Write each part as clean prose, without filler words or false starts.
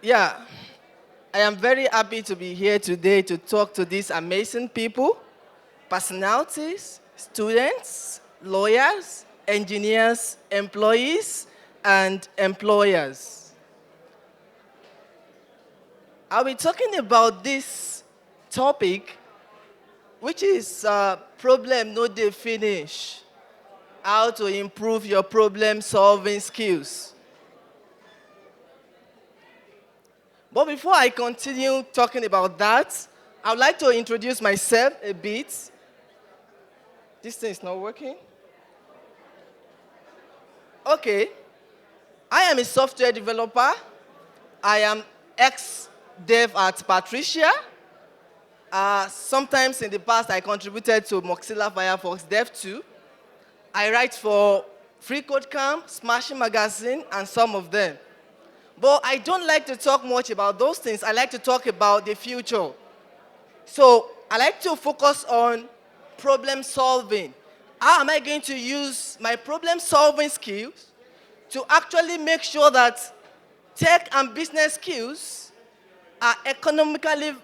Yeah, I am very happy to be here today to talk to these amazing people, personalities, students, lawyers, engineers, employees, and employers. I'll be talking about this topic, which is problem no dey finish, how to improve your problem solving skills. But before I continue talking about that, I would like to introduce myself a bit. This thing is not working. Okay, I am a software developer. I am ex-dev at Patricia. Sometimes in the past, I contributed to Mozilla Firefox Dev 2. I write for FreeCodeCamp, Smashing Magazine, and some of them. But I don't like to talk much about those things. I like to talk about the future. So I like to focus on problem solving. How am I going to use my problem solving skills to actually make sure that tech and business skills are economically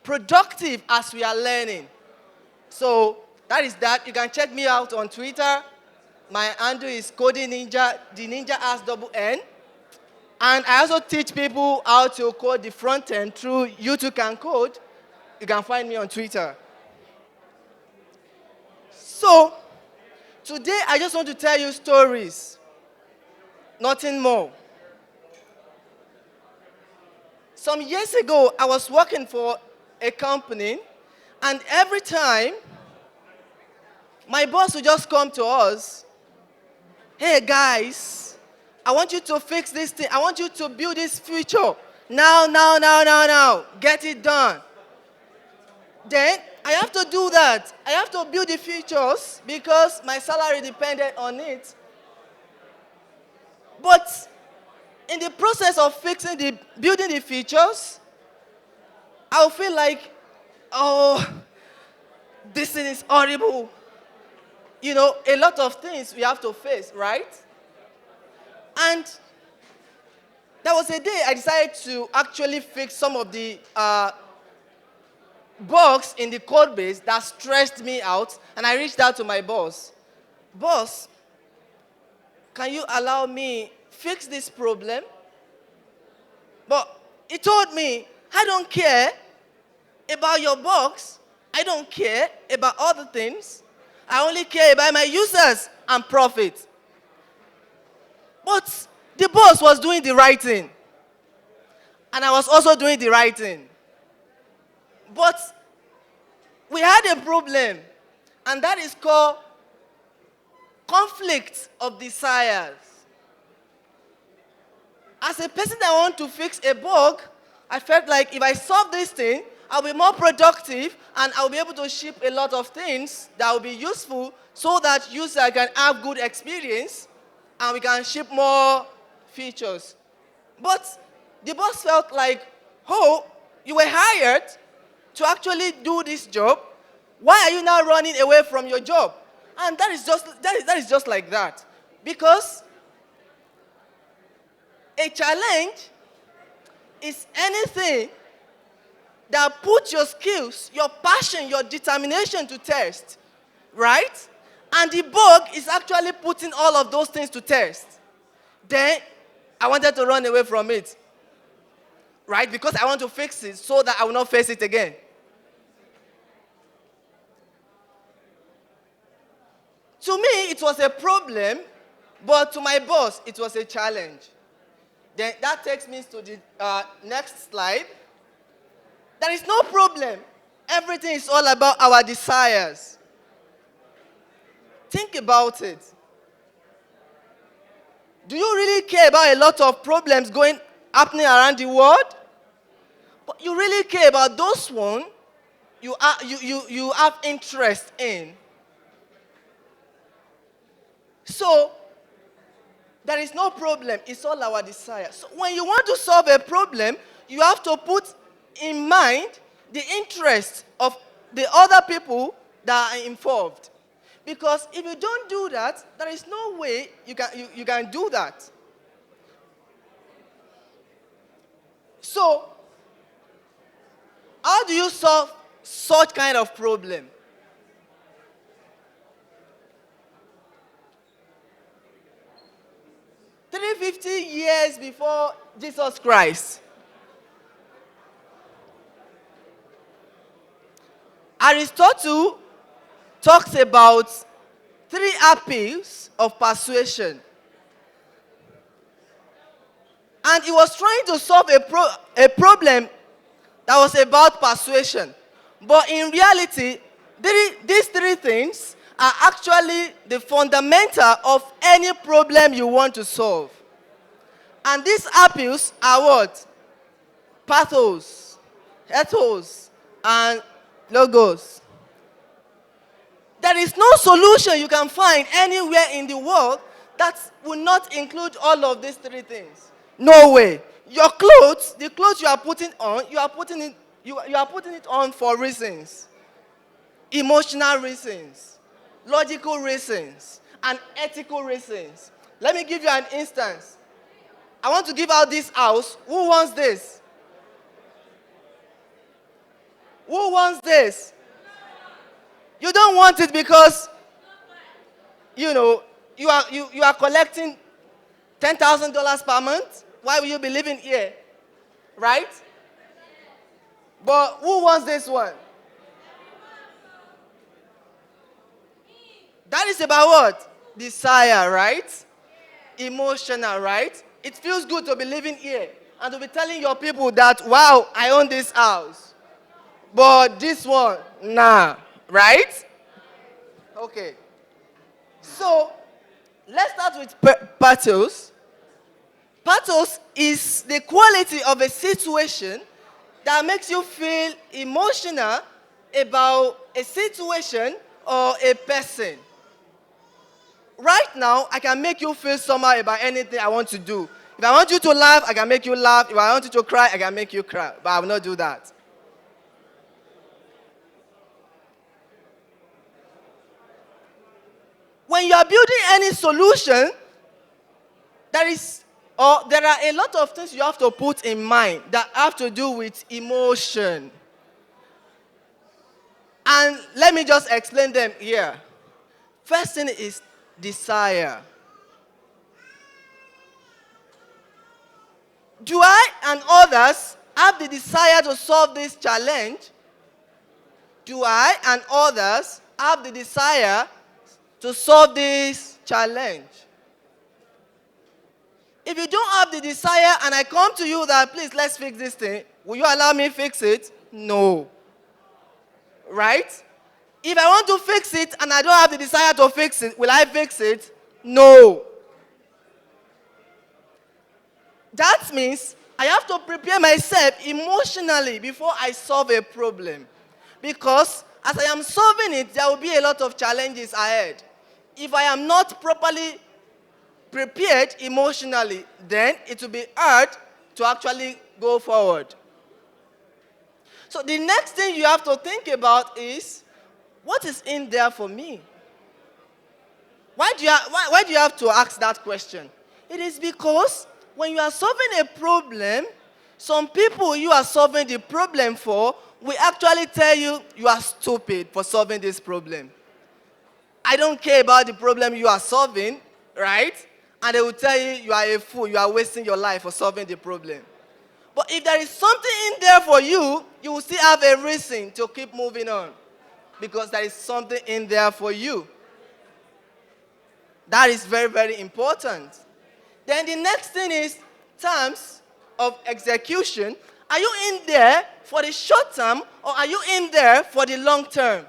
productive as we are learning? So that is that. You can check me out on Twitter. My handle is Coding Ninja, the Ninja has double N. And I also teach people how to code the front end through You Too Can Code. You can find me on Twitter. So, today I just want to tell you stories. Nothing more. Some years ago, I was working for a company, and every time, my boss would just come to us, hey guys, I want you to fix this thing. I want you to build this feature. Now. Get it done. Then I have to do that. I have to build the features because my salary depended on it. But in the process of building the features, I'll feel like, oh, this thing is horrible. You know, a lot of things we have to face, right? And there was a day I decided to actually fix some of the bugs in the code base that stressed me out, and I reached out to my boss. Boss, can you allow me fix this problem? But he told me, I don't care about your bugs. I don't care about other things. I only care about my users and profit. But the boss was doing the right thing. And I was also doing the right thing. But we had a problem, and that is called conflict of desires. As a person that wants to fix a bug, I felt like if I solve this thing, I'll be more productive, and I'll be able to ship a lot of things that will be useful so that users can have good experience, and we can ship more features. But the boss felt like, oh, you were hired to actually do this job. Why are you now running away from your job? And that is just like that. Because a challenge is anything that puts your skills, your passion, your determination to test, right? And the bug is actually putting all of those things to test. Then I wanted to run away from it, right? Because I want to fix it so that I will not face it again. To me, it was a problem, but to my boss, it was a challenge. Then that takes me to the next slide. There is no problem. Everything is all about our desires. Think about it. Do you really care about a lot of problems happening around the world? But you really care about those ones you have interest in. So, there is no problem. It's all our desire. So when you want to solve a problem, you have to put in mind the interest of the other people that are involved. Because if you don't do that, there is no way you can do that. So, how do you solve such kind of problem? 350 years before Jesus Christ, Aristotle talks about 3 appeals of persuasion. And he was trying to solve a problem that was about persuasion. But in reality, these 3 things are actually the fundamental of any problem you want to solve. And these appeals are what? Pathos, ethos, and logos. There is no solution you can find anywhere in the world that will not include all of these 3 things. No way. Your clothes, the clothes you are putting on, you are putting it on for reasons. Emotional reasons, logical reasons, and ethical reasons. Let me give you an instance. I want to give out this house. Who wants this? Who wants this? You don't want it because, you are collecting $10,000 per month. Why will you be living here? Right? But who wants this one? That is about what? Desire, right? Emotional, right? It feels good to be living here and to be telling your people that, wow, I own this house. But this one, nah, right? Okay. So, let's start with pathos. Pathos is the quality of a situation that makes you feel emotional about a situation or a person. Right now, I can make you feel somehow about anything I want to do. If I want you to laugh, I can make you laugh. If I want you to cry, I can make you cry. But I will not do that. When you are building any solution, there are a lot of things you have to put in mind that have to do with emotion. And let me just explain them here. First thing is desire. Do I and others have the desire to solve this challenge? Do I and others have the desire to solve this challenge? If you don't have the desire and I come to you that, please, let's fix this thing, will you allow me fix it? No. Right? If I want to fix it and I don't have the desire to fix it, will I fix it? No. That means I have to prepare myself emotionally before I solve a problem. Because as I am solving it, there will be a lot of challenges ahead. If I am not properly prepared emotionally, then it will be hard to actually go forward. So the next thing you have to think about is, what is in there for me? Why do you have to ask that question? It is because when you are solving a problem, some people you are solving the problem for will actually tell you, you are stupid for solving this problem. I don't care about the problem you are solving, right? And they will tell you, you are a fool, you are wasting your life for solving the problem. But if there is something in there for you, you will still have a reason to keep moving on. Because there is something in there for you. That is very, very important. Then the next thing is terms of execution. Are you in there for the short term or are you in there for the long term?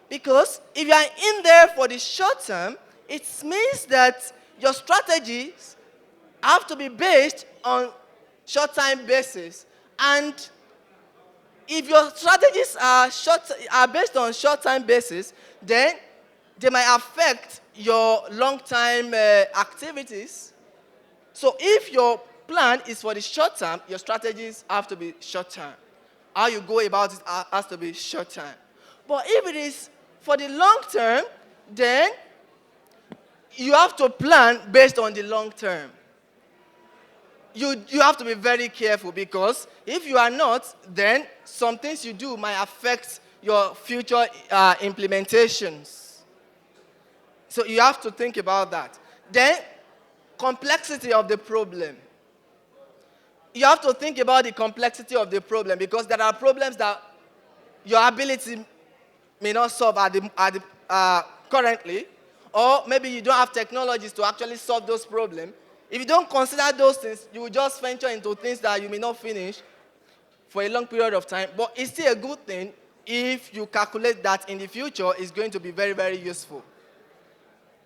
Because if you are in there for the short term, it means that your strategies have to be based on short-time basis. And if your strategies are based on short-time basis, then they might affect your long-time activities. So if your plan is for the short term, your strategies have to be short term. How you go about it has to be short term. But if it is for the long term, then you have to plan based on the long term. you have to be very careful, because if you are not, then some things you do might affect your future implementations. So you have to think about that. Then, complexity of the problem. You have to think about the complexity of the problem, because there are problems that your ability may not solve currently, or maybe you don't have technologies to actually solve those problems. If you don't consider those things, you will just venture into things that you may not finish for a long period of time. But it's still a good thing if you calculate that in the future it's going to be very, very useful.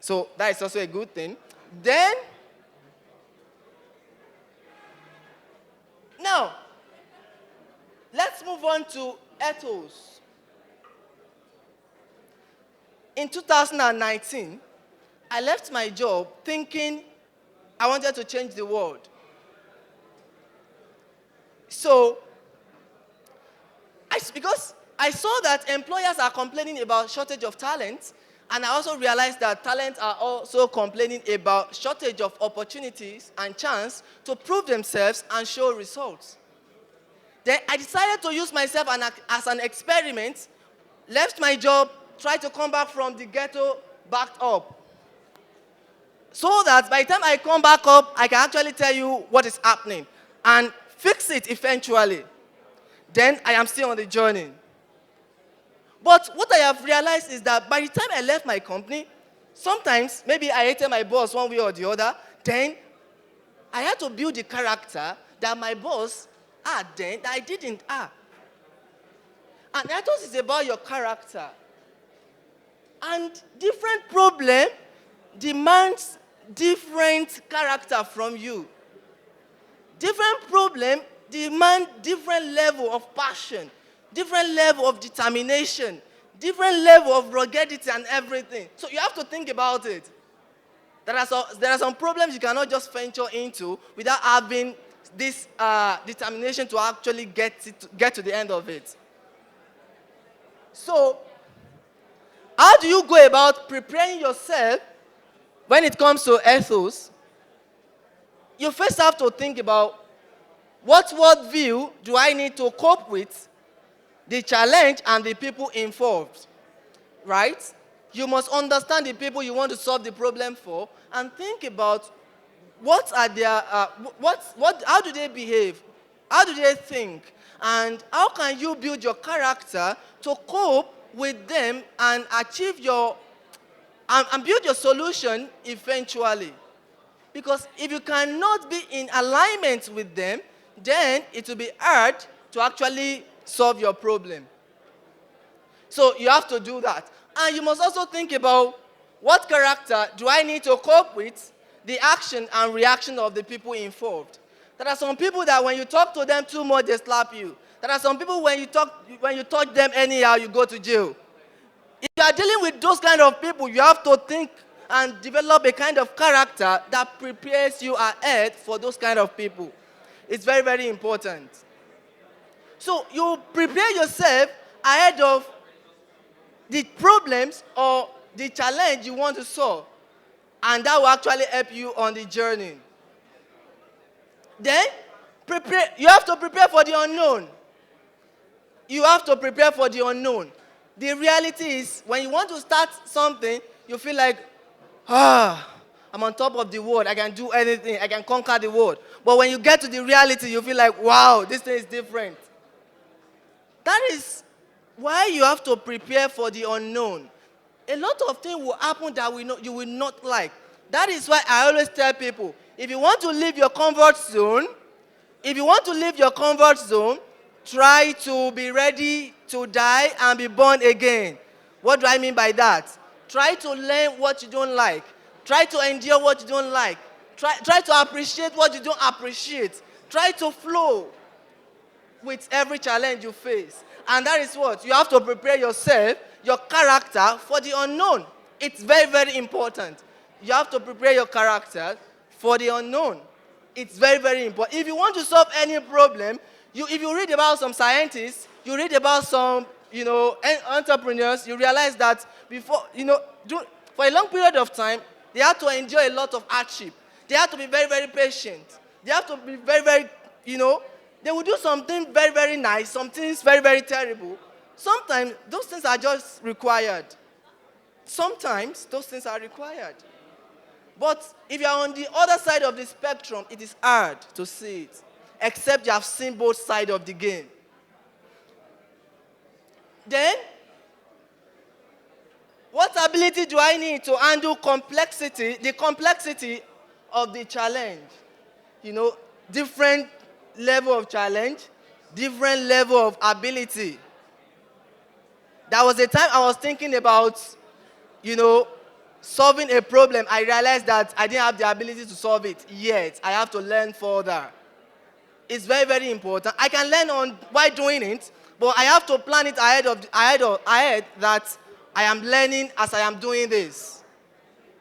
So that is also a good thing. Then, now, let's move on to ethos. In 2019, I left my job thinking I wanted to change the world. So, because I saw that employers are complaining about shortage of talent, and I also realized that talent are also complaining about shortage of opportunities and chance to prove themselves and show results. Then I decided to use myself as an experiment, left my job, tried to come back from the ghetto, backed up. So that by the time I come back up, I can actually tell you what is happening and fix it eventually. Then I am still on the journey. But what I have realized is that by the time I left my company, sometimes maybe I hated my boss one way or the other, then I had to build the character that my boss had then that I didn't have. And ethos is about your character. And different problem demands different character from you. Different problem demand different level of passion, different level of determination, different level of ruggedity and everything. So you have to think about it. There are some problems you cannot just venture into without having this determination to actually get to the end of it. So, how do you go about preparing yourself when it comes to ethos? You first have to think about what worldview do I need to cope with the challenge and the people involved, right? You must understand the people you want to solve the problem for and think about what are their, how do they behave? How do they think? And how can you build your character to cope with them and achieve and build your solution eventually? Because if you cannot be in alignment with them, then it will be hard to actually solve your problem. So you have to do that. And you must also think about what character do I need to cope with the action and reaction of the people involved. There are some people that when you talk to them too much, they slap you. There are some people when you touch them anyhow, you go to jail. If you are dealing with those kind of people, you have to think and develop a kind of character that prepares you ahead for those kind of people. It's very, very important. So you prepare yourself ahead of the problems or the challenge you want to solve, and that will actually help you on the journey. Then, you have to prepare for the unknown. You have to prepare for the unknown. The reality is, when you want to start something, you feel like, I'm on top of the world. I can do anything. I can conquer the world. But when you get to the reality, you feel like, wow, this thing is different. That is why you have to prepare for the unknown. A lot of things will happen that you will not like. That is why I always tell people, if you want to leave your comfort zone, try to be ready to die and be born again. What do I mean by that? Try to learn what you don't like. Try to endure what you don't like. Try to appreciate what you don't appreciate. Try to flow with every challenge you face. And that is what? You have to prepare yourself, your character, for the unknown. It's very, very important. You have to prepare your character for the unknown. It's very, very important. If you want to solve any problem, if you read about some scientists, you read about some, entrepreneurs, you realize that for a long period of time, they had to endure a lot of hardship. They had to be very, very patient. They have to be very, very, you know, they will do something very, very nice, some things very, very terrible. Sometimes those things are just required. Sometimes those things are required. But if you are on the other side of the spectrum, it is hard to see it, except you have seen both sides of the game. Then, what ability do I need to handle complexity, the complexity of the challenge? You know, different level of challenge, different level of ability. There was a time I was thinking about, you know, solving a problem. I realized that I didn't have the ability to solve it yet. I have to learn further. It's very, very important. I can learn on by doing it, but I have to plan it ahead that I am learning as I am doing this.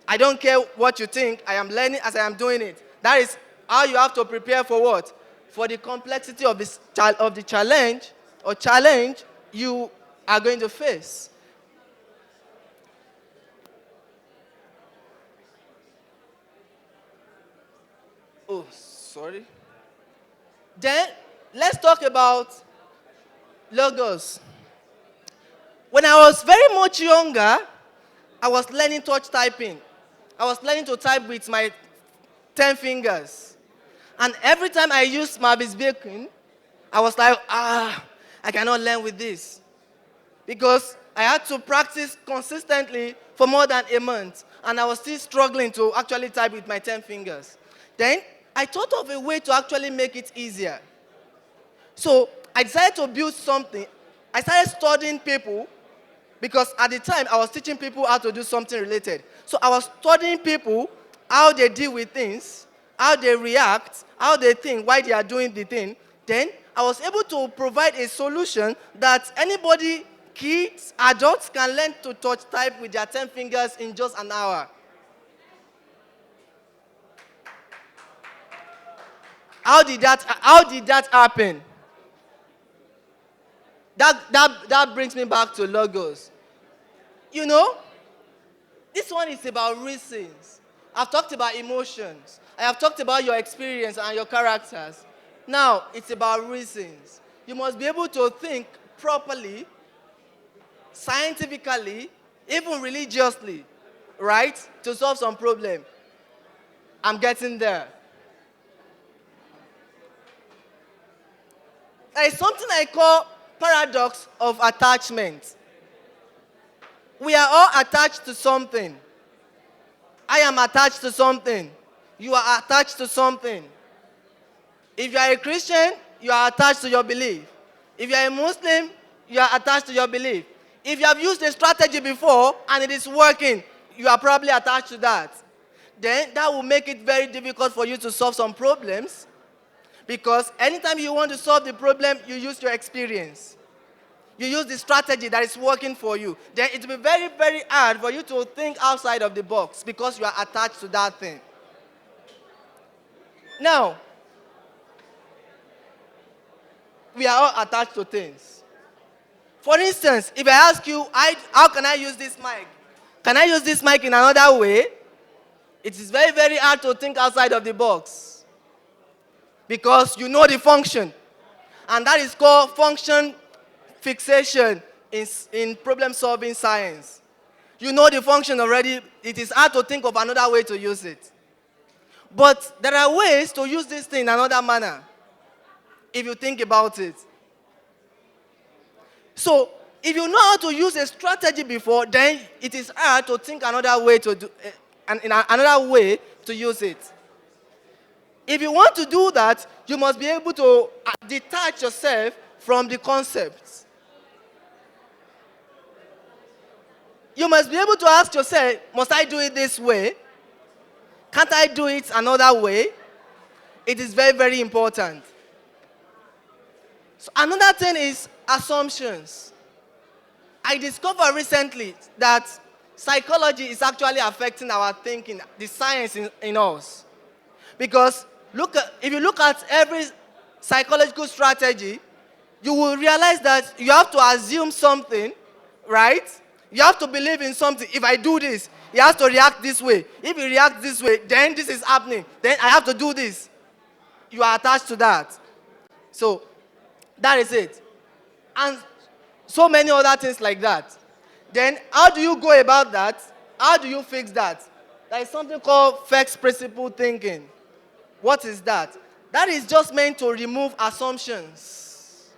I don't care what you think. I am learning as I am doing it. That is how you have to prepare for what? For the complexity of the challenge you are going to face. Oh, sorry. Then let's talk about logos. When I was very much younger, I was learning touch typing. I was learning to type with my 10 fingers. And every time I used Marvis Bacon, I was like, I cannot learn with this. Because I had to practice consistently for more than a month. And I was still struggling to actually type with my 10 fingers. Then I thought of a way to actually make it easier. So I decided to build something. I started studying people because at the time I was teaching people how to do something related. So I was studying people, how they deal with things, how they react, how they think, why they are doing the thing. Then I was able to provide a solution that anybody, kids, adults, can learn to touch type with their 10 fingers in just an hour. How did that happen? That brings me back to logos. You know, this one is about reasons. I've talked about emotions. I have talked about your experience and your characters. Now, it's about reasons. You must be able to think properly, scientifically, even religiously, right? To solve some problem. I'm getting there. There is something I call paradox of attachment. We are all attached to something. I am attached to something. You are attached to something. If you are a Christian, you are attached to your belief. If you are a Muslim, you are attached to your belief. If you have used a strategy before and it is working, you are probably attached to that. Then that will make it very difficult for you to solve some problems, because anytime you want to solve the problem, you use your experience. You use the strategy that is working for you. Then it will be very, very hard for you to think outside of the box because you are attached to that thing. Now, we are all attached to things. For instance, if I ask you, how can I use this mic? Can I use this mic in another way? It is very, very hard to think outside of the box because you know the function. And that is called function fixation in problem-solving science. You know the function already. It is hard to think of another way to use it. But there are ways to use this thing in another manner, if you think about it. So, if you know how to use a strategy before, then it is hard to think another way to do, another way to use it. If you want to do that, you must be able to detach yourself from the concepts. You must be able to ask yourself, must I do it this way? Can't I do it another way? It is very, very important. So another thing is assumptions. I discovered recently that psychology is actually affecting our thinking, the science in us. Because if you look at every psychological strategy, you will realize that you have to assume something, right? You have to believe in something. If I do this, he has to react this way. If he reacts this way, then this is happening. Then I have to do this. you are attached to that. So that is it. And so many other things like that. Then how do you go about that? How do you fix that? There is something called first principle thinking. What is that? That is just meant to remove assumptions.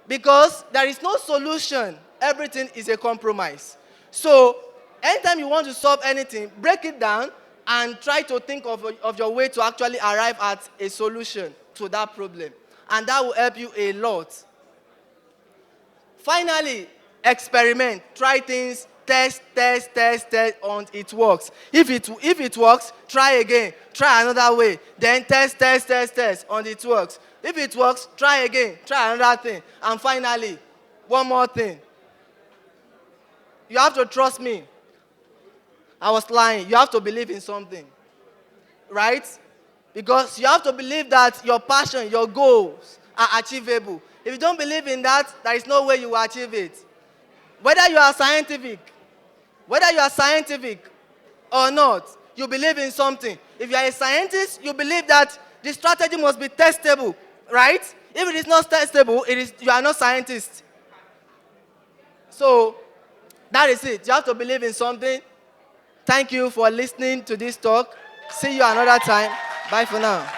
Because there is no solution. Everything is a compromise. So anytime you want to solve anything, break it down and try to think of your way to actually arrive at a solution to that problem. And that will help you a lot. Finally, experiment. Try things, test until it works. If it works, try again. Try another way. Then test until it works. If it works, try again. Try another thing. And finally, one more thing. You have to trust me. I was lying. You have to believe in something. Right? Because you have to believe that your passion, your goals are achievable. If you don't believe in that, there is no way you will achieve it. Whether you are scientific or not, you believe in something. If you are a scientist, you believe that the strategy must be testable, right? If it is not testable, you are not scientist. So that is it. You have to believe in something. Thank you for listening to this talk. See you another time. Bye for now.